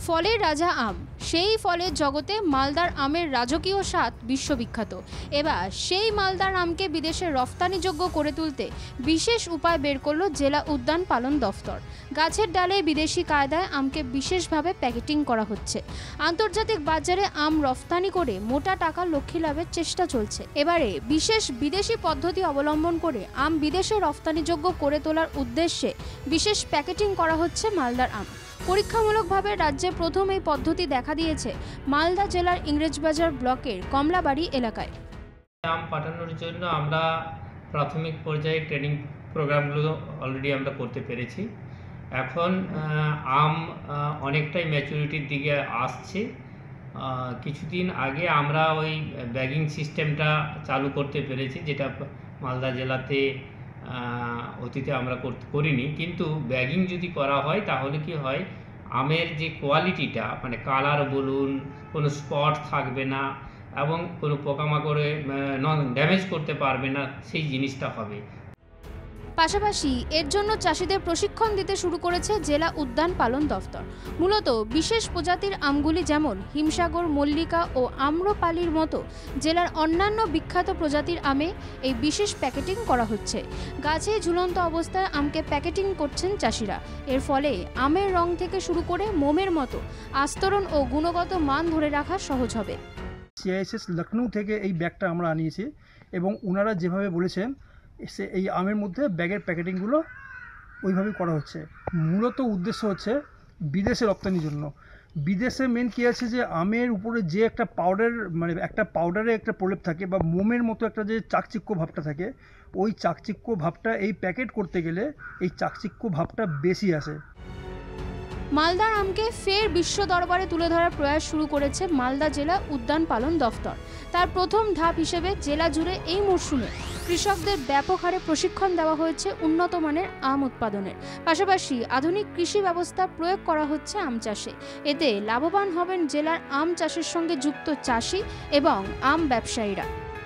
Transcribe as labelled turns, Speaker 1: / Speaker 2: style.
Speaker 1: ফলের রাজা আম, সেই ফলের জগতে মালদার আমের রাজকীয় স্বাদ বিশ্ববিখ্যাত। এবার সেই মালদার আমকে বিদেশে রফতানিযোগ্য করে তুলতে বিশেষ উপায় বের করল জেলা উদ্যান পালন দফতর। গাছের ডালে বিদেশি কায়দায় আমকে বিশেষভাবে প্যাকেটিং করা হচ্ছে। আন্তর্জাতিক বাজারে আম রফতানি করে মোটা টাকা লক্ষ্মী লাভের চেষ্টা চলছে। এবারে বিশেষ বিদেশি পদ্ধতি অবলম্বন করে আম বিদেশে রফতানিযোগ্য করে তোলার উদ্দেশ্যে বিশেষ প্যাকেটিং করা হচ্ছে মালদার আম। পরীক্ষামূলকভাবে রাজ্যে প্রথম এই পদ্ধতি দেখা দিয়েছে মালদা জেলার ইংরেজবাজার ব্লকের কমলাবাড়ি এলাকায়।
Speaker 2: আম পাঠানোর জন্য আমরা প্রাথমিক পর্যায়ে ট্রেনিং প্রোগ্রামগুলো অলরেডি আমরা করতে পেরেছি। এখন আম অনেকটাই ম্যাচুরিটির দিকে আসছে। কিছুদিন আগে আমরা ওই ব্যাগিং সিস্টেমটা চালু করতে পেরেছি, যেটা মালদা জেলাতে অতীতে আমরা করিনি। কিন্তু ব্যাগিং যদি করা হয় তাহলে কি হয়, আমের যে কোয়ালিটিটা, মানে কালার বলুন, কোনো স্পট থাকবে না এবং কোনো পোকামাকড়ে ড্যামেজ করতে পারবে না, সেই জিনিসটা হবে।
Speaker 1: পাশাপাশি এর জন্য চাষিদের প্রশিক্ষণ দিতে শুরু করেছে জেলা উদ্যান পালন দফতর। মূলত বিশেষ প্রজাতির আমগুলি যেমন হিমসাগর, মল্লিকা ও আম্রপালির মতো জেলার অন্যান্য বিখ্যাত প্রজাতির আমে এই বিশেষ প্যাকেটিং করা হচ্ছে। গাছে ঝুলন্ত অবস্থায় আমকে প্যাকেটিং করছেন চাষিরা। এর ফলে আমের রং থেকে শুরু করে মোমের মতো আস্তরণ ও গুণগত মান ধরে রাখা সহজ হবে।
Speaker 3: CISS লখনৌ থেকে এই ব্যাগটা আমরা আনিয়েছি এবং ওনারা যেভাবে বলেছেন এই আমের মধ্যে ব্যাগের প্যাকেটিংগুলো ওইভাবেই করা হচ্ছে। মূলত উদ্দেশ্য হচ্ছে বিদেশে রপ্তানির জন্য। বিদেশে মেন কী আছে যে আমের উপরে যে একটা পাউডার, মানে একটা পাউডারে একটা প্রলেপ থাকে বা মোমের মতো একটা যে চাকচিক্য ভাবটা থাকে, ওই চাকচিক্য ভাবটা এই প্যাকেট করতে গেলে এই চাকচিক্য ভাবটা বেশি আসে।
Speaker 1: মালদার আমকে ফের বিশ্ব দরবারে তুলে ধরার প্রয়াস শুরু করেছে মালদা জেলা উদ্যান পালন দফতর। তার প্রথম ধাপ হিসেবে জেলা জুড়ে এই মরশুমে কৃষকদের ব্যাপক হারে প্রশিক্ষণ দেওয়া হয়েছে উন্নত মানের আম উৎপাদনের। পাশাপাশি আধুনিক কৃষি ব্যবস্থা প্রয়োগ করা হচ্ছে আম চাষে। এতে লাভবান হবেন জেলার আম চাষের সঙ্গে যুক্ত চাষি এবং আম ব্যবসায়ীরা।